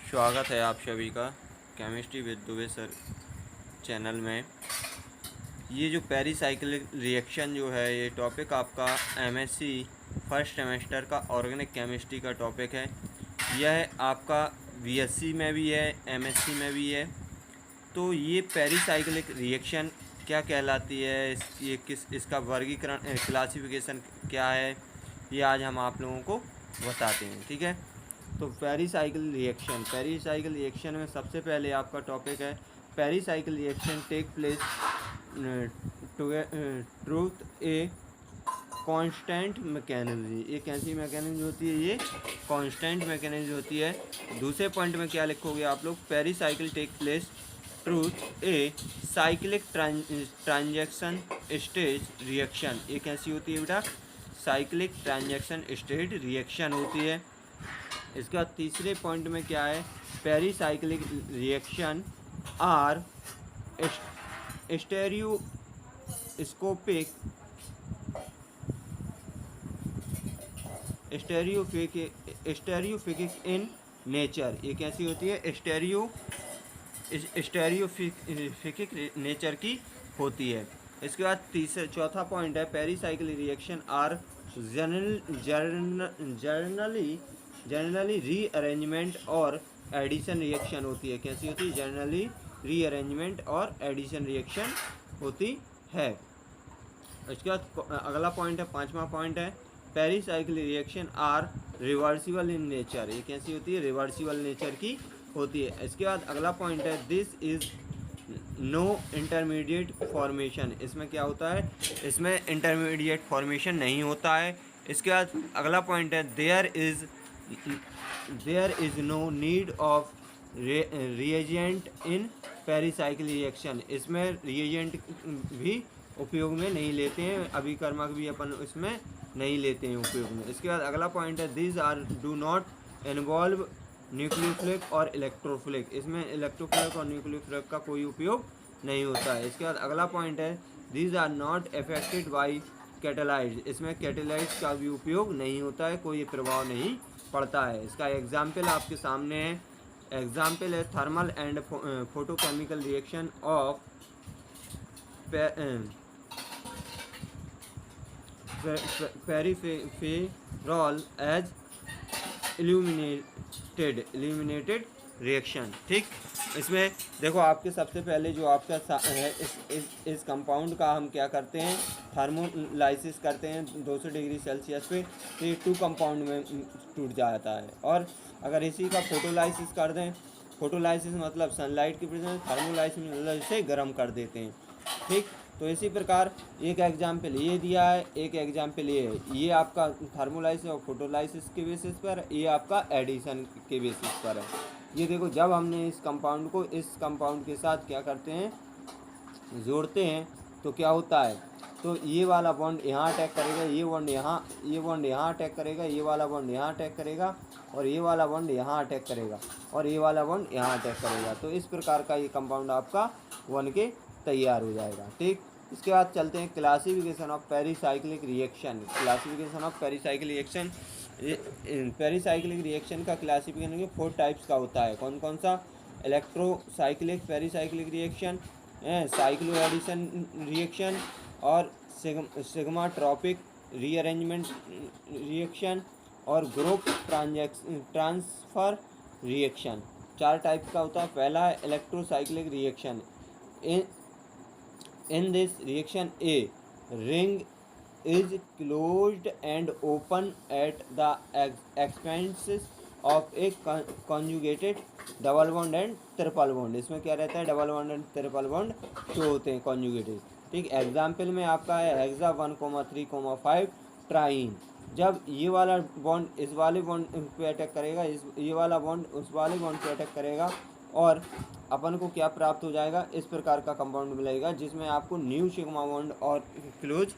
स्वागत है आप सभी का chemistry with Dubey sir channel में। ये जो पेरिसाइक्लिक रिएक्शन जो है ये टॉपिक आपका एमएससी फर्स्ट सेमेस्टर का ऑर्गेनिक केमिस्ट्री का टॉपिक है। यह आपका बीएससी में भी है, एमएससी में भी है। तो ये पेरिसाइक्लिक रिएक्शन क्या कहलाती है, इसका वर्गीकरण क्लासिफिकेशन क्या है, ये आज हम आप लोगों को बताते हैं। ठीक है, तो पेरिसाइकिल रिएक्शन में सबसे पहले आपका टॉपिक है pericyclic reaction take place through a concerted mechanism. एक ऐसी मैकेनिज्म होती है, ये कांस्टेंट मैकेनिज्म होती है। दूसरे पॉइंट में क्या लिखोगे आप लोग, pericyclic take place through a cyclic transition stage reaction. एक ऐसी होती है बेटा, साइक्लिक ट्रांजैक्शन स्टेज रिएक्शन होती है। इसका तीसरे पॉइंट में क्या है, pericyclic reaction are stereospecific in nature. ये कैसी होती है, स्टेरियोफिकिक नेचर की होती है। इसके बाद चौथा पॉइंट है pericyclic reaction are generally rearrangement और एडिशन रिएक्शन होती है। कैसी होती है, जनरली रीअरेंजमेंट और एडिशन रिएक्शन होती है। इसके बाद अगला पॉइंट है, पांचवा पॉइंट है pericyclic reaction are reversible in nature. ये कैसी होती है, रिवर्सिबल नेचर की होती है। इसके बाद अगला पॉइंट है this is no intermediate formation. इसमें क्या होता है, इसमें इंटरमीडिएट फॉर्मेशन नहीं होता है। इसके बाद अगला पॉइंट है there is no need of reagent in pericyclic reaction. इसमें रिएजेंट भी उपयोग में नहीं लेते हैं, अभिकर्मक भी अपन इसमें नहीं लेते हैं उपयोग में। इसके बाद अगला पॉइंट है this are do not involve nucleophilic और इलेक्ट्रोफिलिक। इसमें इलेक्ट्रोफिलिक और न्यूक्लियोफिलिक का कोई उपयोग नहीं होता है। इसके बाद अगला पॉइंट है these are not affected by catalysts. इसमें कैटेलाइट्स का भी उपयोग नहीं होता है, कोई प्रभाव नहीं पड़ता है। इसका एग्जाम्पल आपके सामने है, एग्जाम्पल है thermal and photochemical reaction of peripheral as illuminated reaction. ठीक, इसमें देखो आपके सबसे पहले जो आपका है इस कंपाउंड का हम क्या करते हैं, थर्मोलाइसिस करते हैं 200 डिग्री सेल्सियस पे, तो ये 2 कंपाउंड में टूट जाता है। और अगर इसी का फोटोलाइसिस कर दें, फोटोलाइसिस मतलब सनलाइट की प्रेजेंस, थर्मोलाइसिस मतलब इसे गर्म कर देते हैं। ठीक, तो इसी प्रकार एक एग्जाम्पल ये दिया है, एक एग्जाम्पल ये है, ये आपका थर्मोलाइसिस और फोटोलाइसिस के बेसिस पर, ये आपका एडिशन के बेसिस पर है। ये देखो जब हमने इस कंपाउंड को इस कंपाउंड के साथ क्या करते हैं, जोड़ते हैं, तो क्या होता है, तो ये वाला बॉन्ड यहाँ अटैक करेगा, ये बॉन्ड यहाँ अटैक करेगा, ये वाला बॉन्ड यहाँ अटैक करेगा, और ये वाला बॉन्ड यहाँ अटैक करेगा, और ये वाला बॉन्ड यहाँ अटैक करेगा। तो इस प्रकार का ये कंपाउंड आपका बन के तैयार हो जाएगा। ठीक, इसके बाद चलते हैं classification of pericyclic reaction. Classification of pericyclic reaction, pericyclic reaction का क्लासिफिकेशन 4 टाइप्स का होता है। कौन कौन सा, electrocyclic pericyclic reaction, cycloaddition reaction, और सिग्माट्रोपिक रीअरेंजमेंट रिएक्शन, और ग्रुप ट्रांसफर रिएक्शन। 4 टाइप का होता है। पहला है electrocyclic reaction. In this reaction, a ring is closed and open at the expense of a conjugated double bond and triple bond। इसमें क्या रहता है, double bond and triple bond जो होते हैं कॉन्जुगेटेड। ठीक, एग्जाम्पल में आपका है हेक्सा 1,3,5 ट्राइन। जब ये वाला बॉन्ड इस वाले बॉन्ड पे अटैक करेगा, ये वाला बॉन्ड उस वाले बॉन्ड पे अटैक करेगा, और अपन को क्या प्राप्त हो जाएगा, इस प्रकार का कंपाउंड मिलेगा जिसमें आपको न्यू सिग्मा बॉन्ड और क्लोज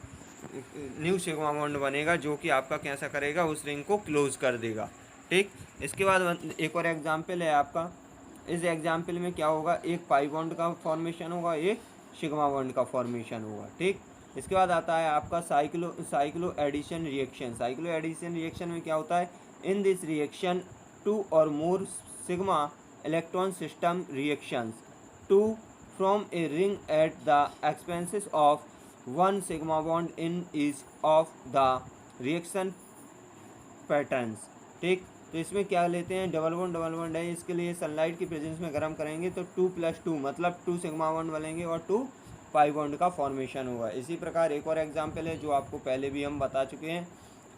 न्यू सिग्मा बॉन्ड बनेगा, जो कि आपका कैसा करेगा, उस रिंग को क्लोज कर देगा। ठीक, इसके बाद एक और एग्जाम्पल है आपका। इस एग्जाम्पल में क्या होगा, एक पाई बॉन्ड का फॉर्मेशन होगा, एक सिग्मा बॉन्ड का फॉर्मेशन होगा। ठीक, इसके बाद आता है आपका cycloaddition reaction. Cycloaddition reaction में क्या होता है, इन दिस रिएक्शन 2 और मोर sigma electron system reactions. 2. From a ring at the expenses of one sigma bond in each of the reaction patterns. ठीक, तो इसमें क्या लेते हैं, डबल बॉन्ड है, इसके लिए सनलाइट की प्रेजेंस में गर्म करेंगे तो 2+2 मतलब 2 सिग्मा बॉन्ड बनेंगे और 2 पाई बॉन्ड का फॉर्मेशन होगा। इसी प्रकार एक और एग्जांपल है जो आपको पहले भी हम बता चुके हैं।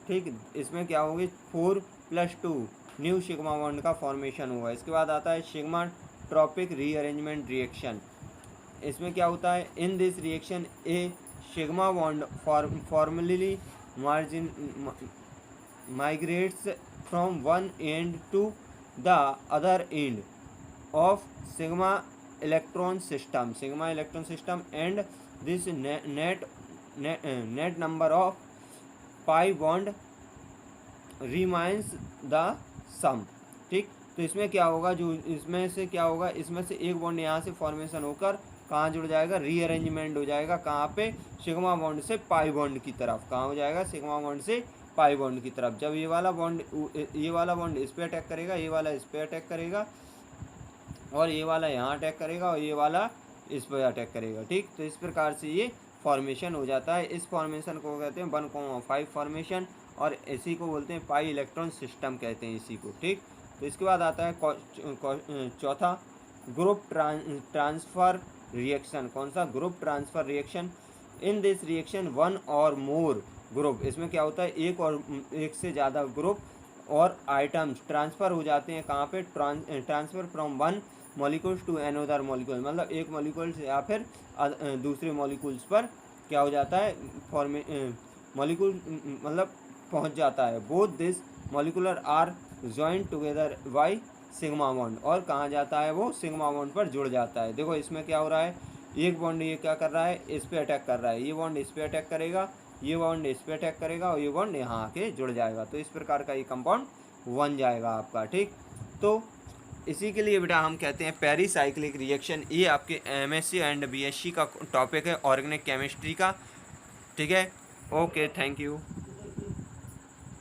ठीक, इसमें क्या होगी, 4+2 न्यू सिग्मा बॉन्ड का फॉर्मेशन होगा। इसके बाद आता है सिग्मा ट्रॉपिक रीअरेंजमेंट रिएक्शन। इसमें क्या होता है, in this reaction A sigma bond formally margin migrates from one end to the other end of sigma electron system and this net number of pi bond remains the sum. ठीक, तो इसमें क्या होगा, जो इसमें से क्या होगा, इसमें से एक बॉन्ड यहाँ से फॉर्मेशन होकर कहाँ जुड़ जाएगा, रीअरेंजमेंट हो जाएगा, कहाँ पे, सिग्मा बॉन्ड से पाई बॉन्ड की तरफ। कहाँ हो जाएगा, सिग्मा बॉन्ड से पाई बॉन्ड की तरफ। जब ये वाला बॉन्ड इस पे अटैक करेगा, ये वाला इस पे अटैक करेगा, और ये वाला यहाँ अटैक करेगा, और ये वाला इस पे अटैक करेगा। ठीक, तो इस प्रकार से ये फॉर्मेशन हो जाता है। इस फॉर्मेशन को कहते हैं 1,5 फॉर्मेशन, और इसी को बोलते हैं पाई इलेक्ट्रॉन सिस्टम कहते हैं इसी को। ठीक, तो इसके बाद आता है चौथा, ग्रुप ट्रांसफ़र रिएक्शन। कौन सा, group transfer reaction. In this reaction one और मोर ग्रुप, इसमें क्या होता है, एक से ज़्यादा ग्रुप और आइटम्स ट्रांसफ़र हो जाते हैं। कहाँ पे, transfer from one molecules to another molecule, मतलब एक मॉलिक्यूल से या फिर दूसरे मॉलिक्यूल्स पर क्या हो जाता है, मॉलिक्यूल मतलब पहुँच जाता है। Both this molecular are joint together by sigma bond, और कहाँ जाता है, वो सिग्मा बॉन्ड पर जुड़ जाता है। देखो इसमें क्या हो रहा है, एक बॉन्ड ये क्या कर रहा है, इस पे अटैक कर रहा है, ये बॉन्ड इस पे अटैक करेगा, ये बॉन्ड इस पे अटैक करेगा, और ये बॉन्ड यहाँ आके जुड़ जाएगा। तो इस प्रकार का ये कंपाउंड बन जाएगा आपका। ठीक, तो इसी के लिए बेटा हम कहते हैं पेरीसाइक्लिक रिएक्शन। ये आपके एमएससी एंड बीएससी का टॉपिक है ऑर्गेनिक केमिस्ट्री का। ठीक है, ओके, थैंक यू।